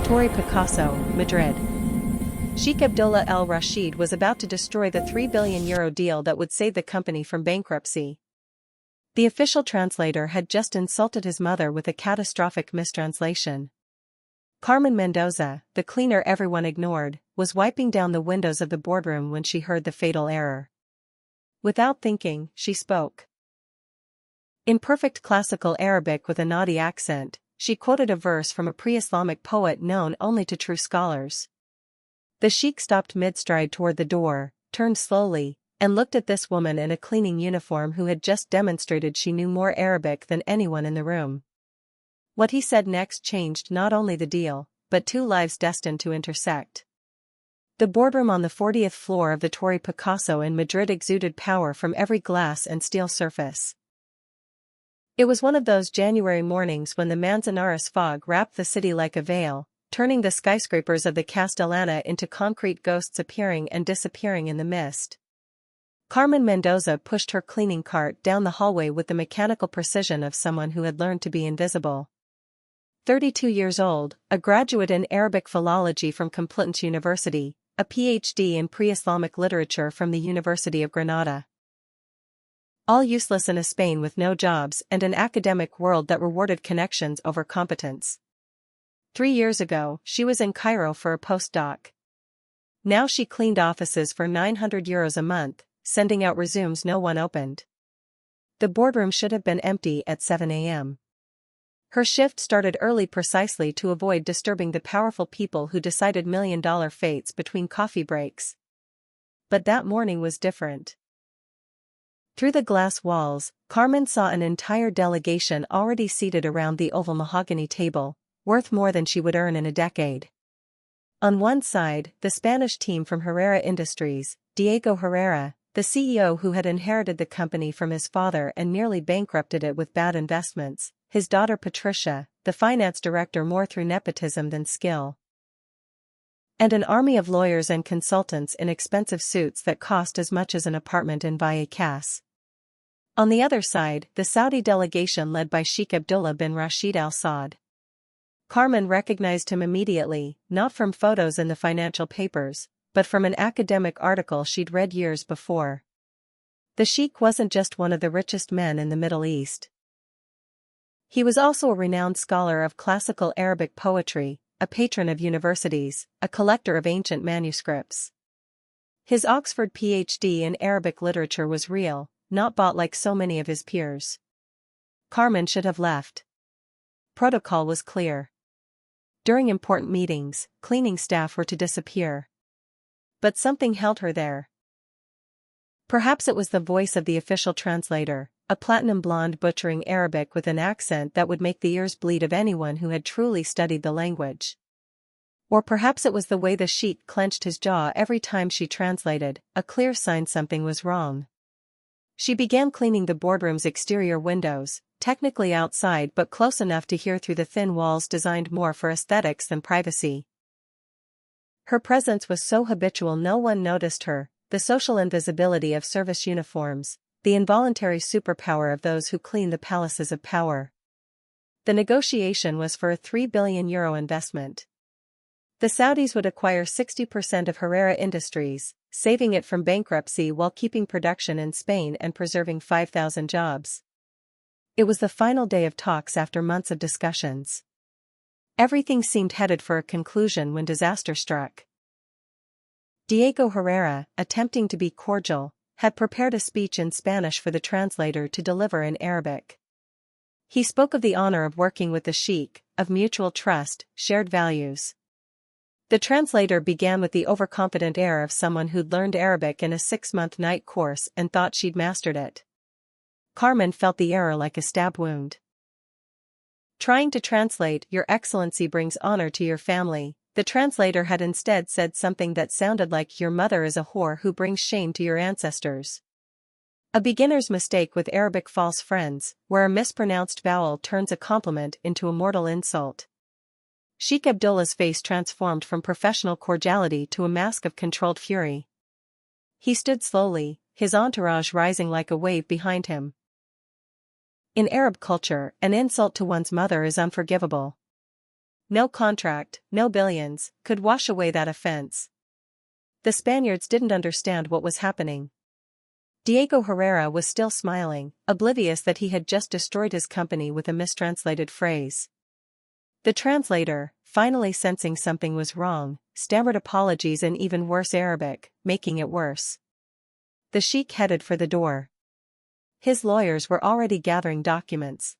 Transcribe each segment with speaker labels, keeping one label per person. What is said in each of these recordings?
Speaker 1: Torre Picasso, Madrid. Sheikh Abdullah Al Rashid was about to destroy the €3 billion deal that would save the company from bankruptcy. The official translator had just insulted his mother with a catastrophic mistranslation. Carmen Mendoza, the cleaner everyone ignored, was wiping down the windows of the boardroom when she heard the fatal error. Without thinking, she spoke. In perfect classical Arabic with a naughty accent, she quoted a verse from a pre-Islamic poet known only to true scholars. The sheikh stopped mid-stride toward the door, turned slowly, and looked at this woman in a cleaning uniform who had just demonstrated she knew more Arabic than anyone in the room. What he said next changed not only the deal, but two lives destined to intersect. The boardroom on the 40th floor of the Torre Picasso in Madrid exuded power from every glass and steel surface. It was one of those January mornings when the Manzanares fog wrapped the city like a veil, turning the skyscrapers of the Castellana into concrete ghosts appearing and disappearing in the mist. Carmen Mendoza pushed her cleaning cart down the hallway with the mechanical precision of someone who had learned to be invisible. 32 years old, a graduate in Arabic philology from Complutense University, a PhD in pre-Islamic literature from the University of Granada. All useless in a Spain with no jobs and an academic world that rewarded connections over competence. 3 years ago, she was in Cairo for a postdoc. Now she cleaned offices for €900 a month, sending out resumes no one opened. The boardroom should have been empty at 7 a.m. Her shift started early precisely to avoid disturbing the powerful people who decided million-dollar fates between coffee breaks. But that morning was different. Through the glass walls, Carmen saw an entire delegation already seated around the oval mahogany table, worth more than she would earn in a decade. On one side, the Spanish team from Herrera Industries, Diego Herrera, the CEO who had inherited the company from his father and nearly bankrupted it with bad investments, his daughter Patricia, the finance director more through nepotism than skill. And an army of lawyers and consultants in expensive suits that cost as much as an apartment in Vallecas. On the other side, the Saudi delegation led by Sheikh Abdullah bin Rashid Al Saud. Carmen recognized him immediately, not from photos in the financial papers, but from an academic article she'd read years before. The sheikh wasn't just one of the richest men in the Middle East. He was also a renowned scholar of classical Arabic poetry, a patron of universities, a collector of ancient manuscripts. His Oxford PhD in Arabic literature was real, not bought like so many of his peers. Carmen should have left. Protocol was clear. During important meetings, cleaning staff were to disappear. But something held her there. Perhaps it was the voice of the official translator, a platinum blonde butchering Arabic with an accent that would make the ears bleed of anyone who had truly studied the language. Or perhaps it was the way the sheikh clenched his jaw every time she translated, a clear sign something was wrong. She began cleaning the boardroom's exterior windows, technically outside but close enough to hear through the thin walls designed more for aesthetics than privacy. Her presence was so habitual no one noticed her, the social invisibility of service uniforms, the involuntary superpower of those who clean the palaces of power. The negotiation was for a €3 billion investment. The Saudis would acquire 60% of Herrera Industries, saving it from bankruptcy while keeping production in Spain and preserving 5,000 jobs. It was the final day of talks after months of discussions. Everything seemed headed for a conclusion when disaster struck. Diego Herrera, attempting to be cordial, had prepared a speech in Spanish for the translator to deliver in Arabic. He spoke of the honor of working with the sheikh, of mutual trust, shared values. The translator began with the overconfident air of someone who'd learned Arabic in a 6-month night course and thought she'd mastered it. Carmen felt the error like a stab wound. Trying to translate "Your Excellency brings honor to your family," the translator had instead said something that sounded like "Your mother is a whore who brings shame to your ancestors." A beginner's mistake with Arabic false friends, where a mispronounced vowel turns a compliment into a mortal insult. Sheikh Abdullah's face transformed from professional cordiality to a mask of controlled fury. He stood slowly, his entourage rising like a wave behind him. In Arab culture, an insult to one's mother is unforgivable. no contract, no billions, could wash away that offense. The Spaniards didn't understand what was happening. Diego Herrera was still smiling, oblivious that he had just destroyed his company with a mistranslated phrase. The translator, finally sensing something was wrong, stammered apologies in even worse Arabic, making it worse. The sheik headed for the door. His lawyers were already gathering documents.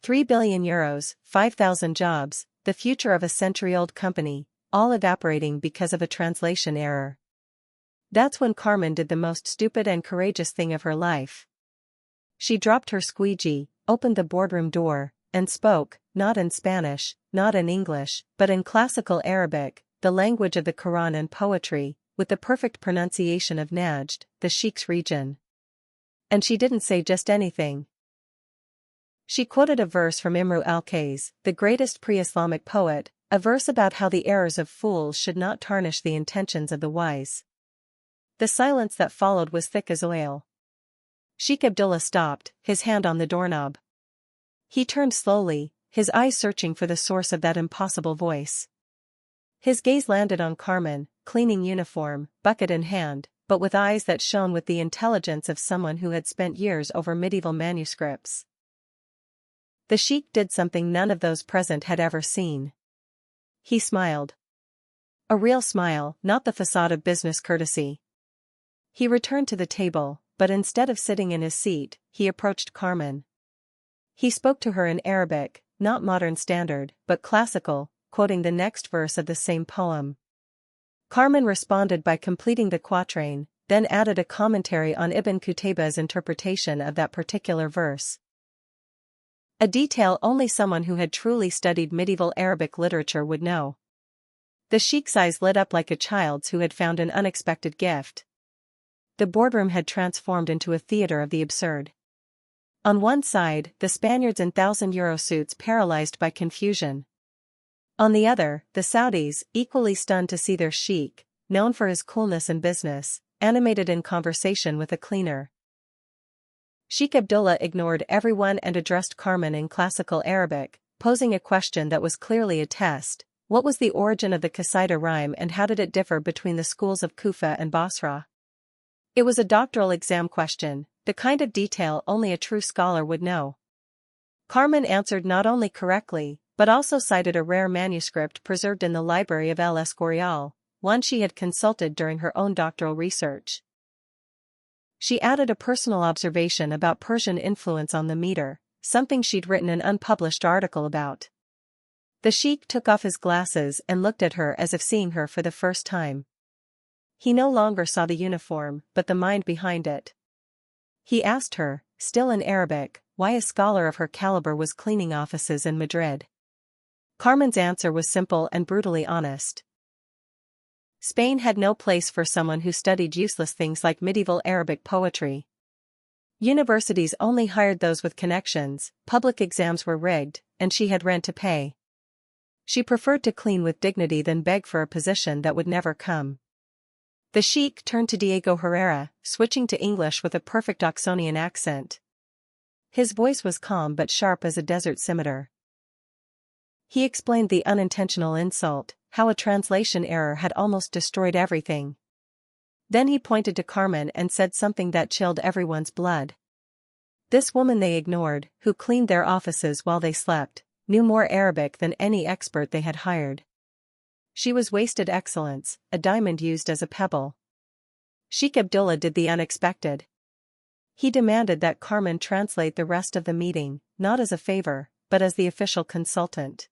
Speaker 1: 3 billion euros, 5,000 jobs, the future of a century-old company, all evaporating because of a translation error. That's when Carmen did the most stupid and courageous thing of her life. She dropped her squeegee, opened the boardroom door, and spoke, not in Spanish, not in English, but in classical Arabic, the language of the Quran and poetry, with the perfect pronunciation of Najd, the Sheikh's region. And she didn't say just anything. She quoted a verse from Imru al-Qais, the greatest pre-Islamic poet, a verse about how the errors of fools should not tarnish the intentions of the wise. The silence that followed was thick as oil. Sheikh Abdullah stopped, his hand on the doorknob. He turned slowly, his eyes searching for the source of that impossible voice. His gaze landed on Carmen, cleaning uniform, bucket in hand, but with eyes that shone with the intelligence of someone who had spent years over medieval manuscripts. The sheik did something none of those present had ever seen. He smiled. A real smile, not the facade of business courtesy. He returned to the table, but instead of sitting in his seat, he approached Carmen. He spoke to her in Arabic, not modern standard, but classical, quoting the next verse of the same poem. Carmen responded by completing the quatrain, then added a commentary on Ibn Qutayba's interpretation of that particular verse. A detail only someone who had truly studied medieval Arabic literature would know. The sheik's eyes lit up like a child's who had found an unexpected gift. The boardroom had transformed into a theater of the absurd. On one side, the Spaniards in 1,000-euro suits paralyzed by confusion. On the other, the Saudis, equally stunned to see their sheik, known for his coolness in business, animated in conversation with a cleaner. Sheikh Abdullah ignored everyone and addressed Carmen in classical Arabic, posing a question that was clearly a test. What was the origin of the Qasida rhyme and how did it differ between the schools of Kufa and Basra? It was a doctoral exam question, the kind of detail only a true scholar would know. Carmen answered not only correctly, but also cited a rare manuscript preserved in the library of El Escorial, one she had consulted during her own doctoral research. She added a personal observation about Persian influence on the meter, something she'd written an unpublished article about. The sheik took off his glasses and looked at her as if seeing her for the first time. He no longer saw the uniform, but the mind behind it. He asked her, still in Arabic, why a scholar of her caliber was cleaning offices in Madrid. Carmen's answer was simple and brutally honest. Spain had no place for someone who studied useless things like medieval Arabic poetry. Universities only hired those with connections, public exams were rigged, and she had rent to pay. She preferred to clean with dignity than beg for a position that would never come. The sheik turned to Diego Herrera, switching to English with a perfect Oxonian accent. His voice was calm but sharp as a desert scimitar. He explained the unintentional insult, how a translation error had almost destroyed everything. Then he pointed to Carmen and said something that chilled everyone's blood. This woman they ignored, who cleaned their offices while they slept, knew more Arabic than any expert they had hired. She was wasted excellence, a diamond used as a pebble. Sheikh Abdullah did the unexpected. He demanded that Carmen translate the rest of the meeting, not as a favor, but as the official consultant.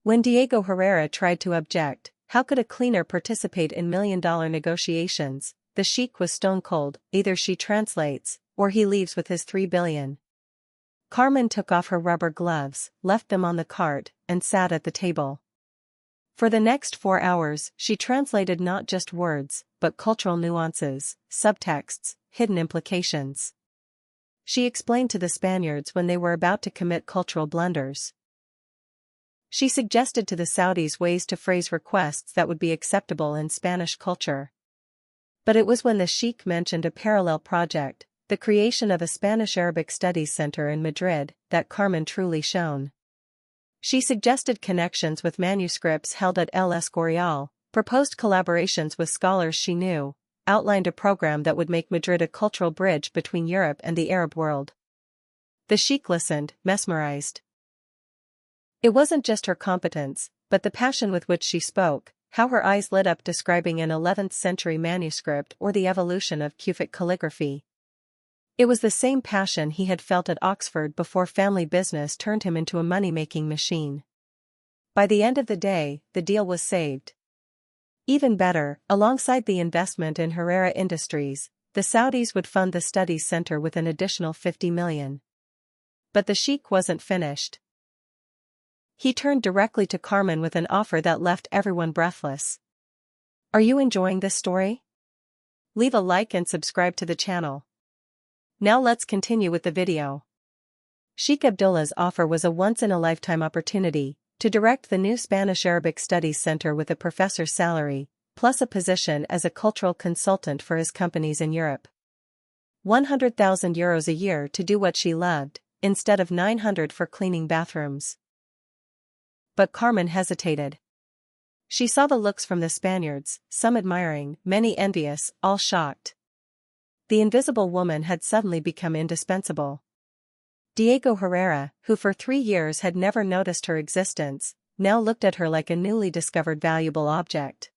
Speaker 1: When Diego Herrera tried to object, how could a cleaner participate in million-dollar negotiations, the sheik was stone-cold, either she translates, or he leaves with his 3 billion. Carmen took off her rubber gloves, left them on the cart, and sat at the table. For the next 4 hours, she translated not just words, but cultural nuances, subtexts, hidden implications. She explained to the Spaniards when they were about to commit cultural blunders. She suggested to the Saudis ways to phrase requests that would be acceptable in Spanish culture. But it was when the sheik mentioned a parallel project, the creation of a Spanish Arabic Studies Center in Madrid, that Carmen truly shone. She suggested connections with manuscripts held at El Escorial, proposed collaborations with scholars she knew, outlined a program that would make Madrid a cultural bridge between Europe and the Arab world. The sheikh listened, mesmerized. It wasn't just her competence, but the passion with which she spoke, how her eyes lit up describing an 11th-century manuscript or the evolution of Kufic calligraphy. It was the same passion he had felt at Oxford before family business turned him into a money-making machine. By the end of the day, the deal was saved. Even better, alongside the investment in Herrera Industries, the Saudis would fund the studies center with an additional $50 million. But the sheikh wasn't finished. He turned directly to Carmen with an offer that left everyone breathless. Are you enjoying this story? Leave a like and subscribe to the channel. Now let's continue with the video. Sheikh Abdullah's offer was a once-in-a-lifetime opportunity to direct the new Spanish-Arabic Studies Center with a professor's salary, plus a position as a cultural consultant for his companies in Europe. 100,000 euros a year to do what she loved, instead of 900 for cleaning bathrooms. But Carmen hesitated. She saw the looks from the Spaniards, some admiring, many envious, all shocked. The invisible woman had suddenly become indispensable. Diego Herrera, who for 3 years had never noticed her existence, now looked at her like a newly discovered valuable object.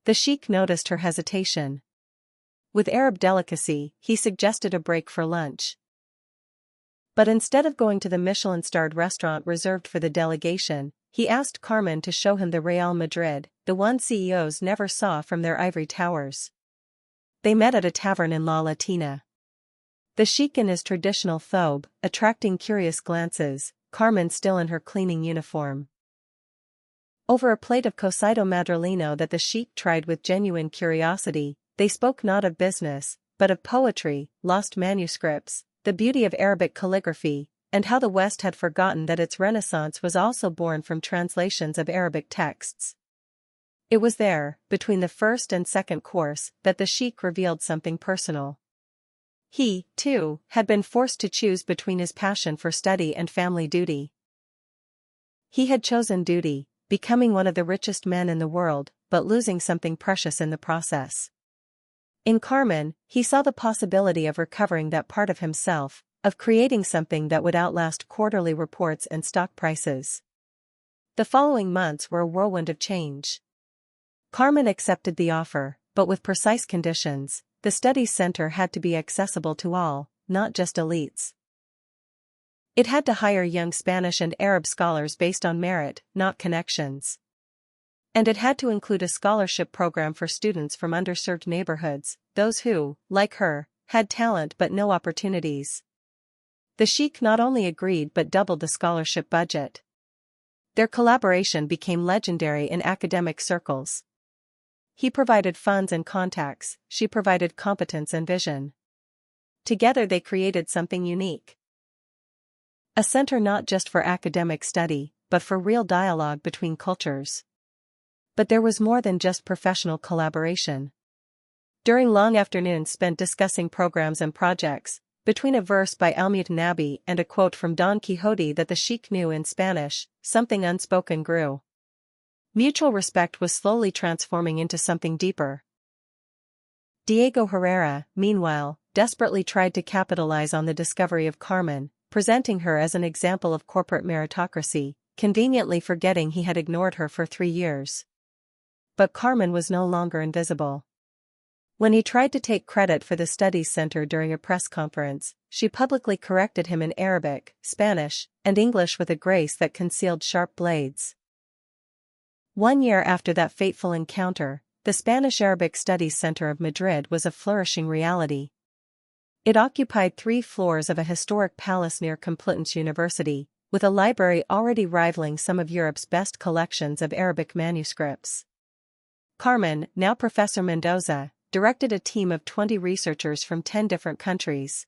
Speaker 1: The sheikh noticed her hesitation. With Arab delicacy, he suggested a break for lunch. But instead of going to the Michelin-starred restaurant reserved for the delegation, he asked Carmen to show him the Real Madrid, the one CEOs never saw from their ivory towers. They met at a tavern in La Latina. The sheikh in his traditional thobe, attracting curious glances, Carmen still in her cleaning uniform. Over a plate of cocido madrileno that the sheikh tried with genuine curiosity, they spoke not of business, but of poetry, lost manuscripts, the beauty of Arabic calligraphy, and how the West had forgotten that its renaissance was also born from translations of Arabic texts. It was there, between the first and second course, that the sheikh revealed something personal. He, too, had been forced to choose between his passion for study and family duty. He had chosen duty, becoming one of the richest men in the world, but losing something precious in the process. In Carmen, he saw the possibility of recovering that part of himself, of creating something that would outlast quarterly reports and stock prices. The following months were a whirlwind of change. Carmen accepted the offer, but with precise conditions. The studies center had to be accessible to all, not just elites. It had to hire young Spanish and Arab scholars based on merit, not connections. And it had to include a scholarship program for students from underserved neighborhoods, those who, like her, had talent but no opportunities. The sheikh not only agreed but doubled the scholarship budget. Their collaboration became legendary in academic circles. He provided funds and contacts, she provided competence and vision. Together they created something unique. A center not just for academic study, but for real dialogue between cultures. But there was more than just professional collaboration. During long afternoons spent discussing programs and projects, between a verse by Al-Mutanabbi and a quote from Don Quixote that the sheikh knew in Spanish, something unspoken grew. Mutual respect was slowly transforming into something deeper. Diego Herrera, meanwhile, desperately tried to capitalize on the discovery of Carmen, presenting her as an example of corporate meritocracy, conveniently forgetting he had ignored her for 3 years. But Carmen was no longer invisible. When he tried to take credit for the studies center during a press conference, she publicly corrected him in Arabic, Spanish, and English with a grace that concealed sharp blades. 1 year after that fateful encounter, the Spanish-Arabic Studies Center of Madrid was a flourishing reality. It occupied 3 floors of a historic palace near Complutense University, with a library already rivaling some of Europe's best collections of Arabic manuscripts. Carmen, now Professor Mendoza, directed a team of 20 researchers from 10 different countries.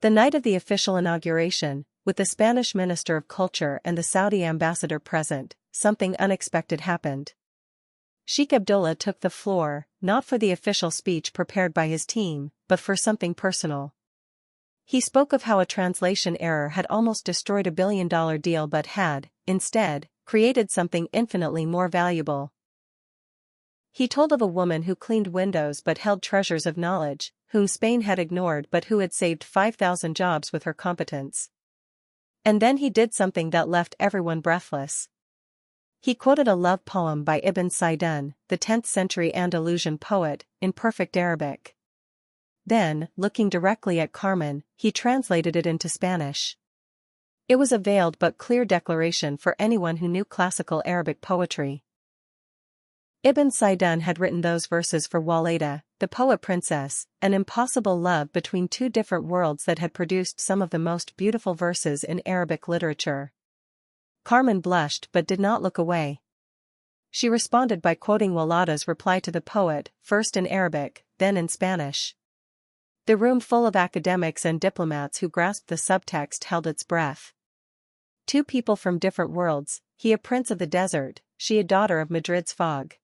Speaker 1: The night of the official inauguration, with the Spanish Minister of Culture and the Saudi ambassador present, something unexpected happened. Sheikh Abdullah took the floor, not for the official speech prepared by his team, but for something personal. He spoke of how a translation error had almost destroyed a billion-dollar deal but had, instead, created something infinitely more valuable. He told of a woman who cleaned windows but held treasures of knowledge, whom Spain had ignored but who had saved 5,000 jobs with her competence. And then he did something that left everyone breathless. He quoted a love poem by Ibn Sa'idun, the 10th century Andalusian poet, in perfect Arabic. Then, looking directly at Carmen, he translated it into Spanish. It was a veiled but clear declaration for anyone who knew classical Arabic poetry. Ibn Sa'idun had written those verses for Walida, the poet princess, an impossible love between two different worlds that had produced some of the most beautiful verses in Arabic literature. Carmen blushed but did not look away. She responded by quoting Walida's reply to the poet, first in Arabic, then in Spanish. The room full of academics and diplomats who grasped the subtext held its breath. Two people from different worlds, he a prince of the desert, she a daughter of Madrid's fog.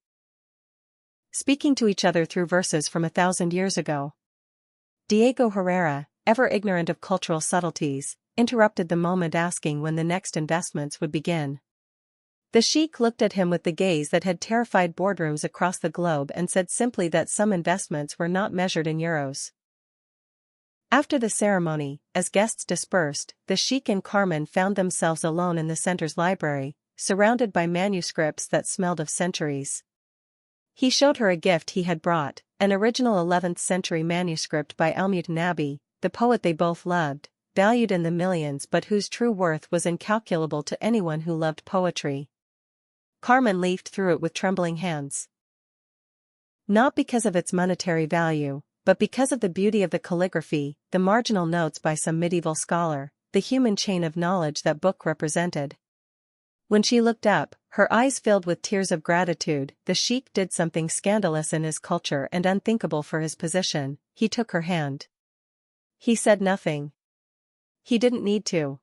Speaker 1: Speaking to each other through verses from 1,000 years ago. Diego Herrera, ever ignorant of cultural subtleties, interrupted the moment asking when the next investments would begin. The sheik looked at him with the gaze that had terrified boardrooms across the globe and said simply that some investments were not measured in euros. After the ceremony, as guests dispersed, the sheik and Carmen found themselves alone in the center's library, surrounded by manuscripts that smelled of centuries. He showed her a gift he had brought, an original 11th century manuscript by Al-Mutanabbi, the poet they both loved, valued in the millions but whose true worth was incalculable to anyone who loved poetry. Carmen leafed through it with trembling hands. Not because of its monetary value, but because of the beauty of the calligraphy, the marginal notes by some medieval scholar, the human chain of knowledge that book represented. When she looked up, her eyes filled with tears of gratitude. The sheik did something scandalous in his culture and unthinkable for his position. He took her hand. He said nothing. He didn't need to.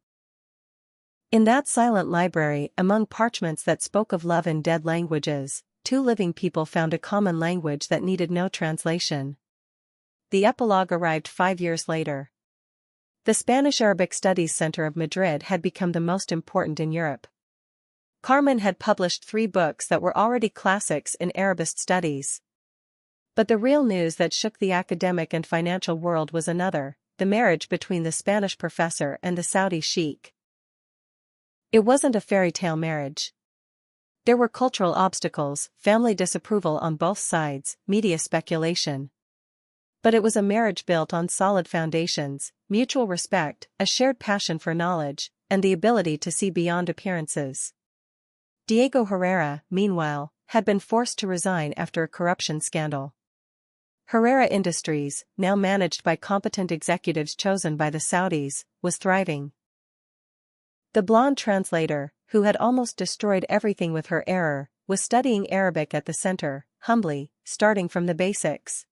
Speaker 1: In that silent library, among parchments that spoke of love in dead languages, two living people found a common language that needed no translation. The epilogue arrived 5 years later. The Spanish Arabic Studies Center of Madrid had become the most important in Europe. Carmen had published 3 books that were already classics in Arabist studies. But the real news that shook the academic and financial world was another, the marriage between the Spanish professor and the Saudi sheik. It wasn't a fairy tale marriage. There were cultural obstacles, family disapproval on both sides, media speculation. But it was a marriage built on solid foundations, mutual respect, a shared passion for knowledge, and the ability to see beyond appearances. Diego Herrera, meanwhile, had been forced to resign after a corruption scandal. Herrera Industries, now managed by competent executives chosen by the Saudis, was thriving. The blonde translator, who had almost destroyed everything with her error, was studying Arabic at the center, humbly, starting from the basics.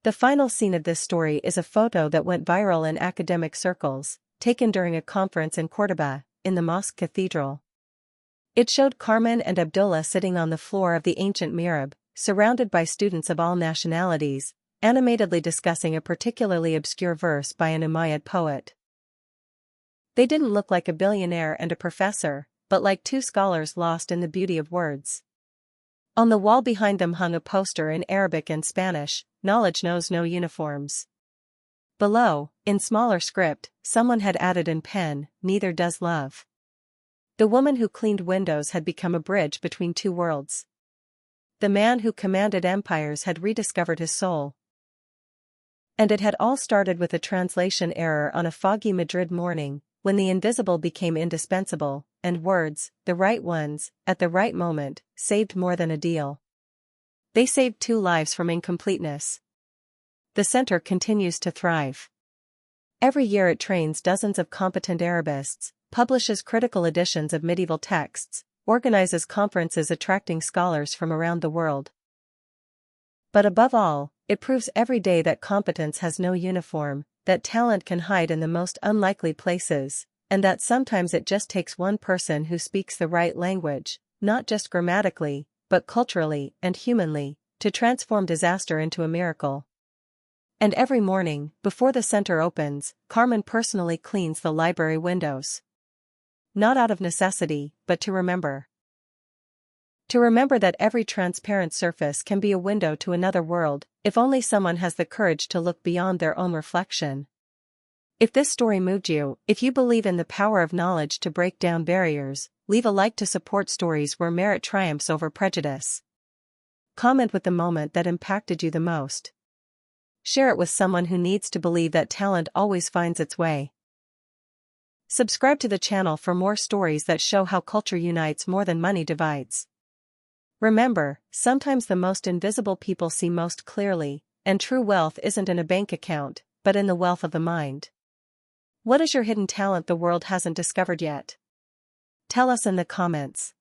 Speaker 1: The final scene of this story is a photo that went viral in academic circles, taken during a conference in Córdoba, in the mosque cathedral. It showed Carmen and Abdullah sitting on the floor of the ancient mihrab, surrounded by students of all nationalities, animatedly discussing a particularly obscure verse by an Umayyad poet. They didn't look like a billionaire and a professor, but like two scholars lost in the beauty of words. On the wall behind them hung a poster in Arabic and Spanish, "Knowledge knows no uniforms." Below, in smaller script, someone had added in pen, "Neither does love." The woman who cleaned windows had become a bridge between two worlds. The man who commanded empires had rediscovered his soul. And it had all started with a translation error on a foggy Madrid morning, when the invisible became indispensable, and words, the right ones, at the right moment, saved more than a deal. They saved 2 lives from incompleteness. The center continues to thrive. Every year it trains dozens of competent Arabists, publishes critical editions of medieval texts, organizes conferences attracting scholars from around the world. But above all, it proves every day that competence has no uniform, that talent can hide in the most unlikely places, and that sometimes it just takes one person who speaks the right language, not just grammatically, but culturally and humanly, to transform disaster into a miracle. And every morning, before the center opens, Carmen personally cleans the library windows. Not out of necessity, but to remember. To remember that every transparent surface can be a window to another world, if only someone has the courage to look beyond their own reflection. If this story moved you, if you believe in the power of knowledge to break down barriers, leave a like to support stories where merit triumphs over prejudice. Comment with the moment that impacted you the most. Share it with someone who needs to believe that talent always finds its way. Subscribe to the channel for more stories that show how culture unites more than money divides. Remember, sometimes the most invisible people see most clearly, and true wealth isn't in a bank account, but in the wealth of the mind. What is your hidden talent the world hasn't discovered yet? Tell us in the comments.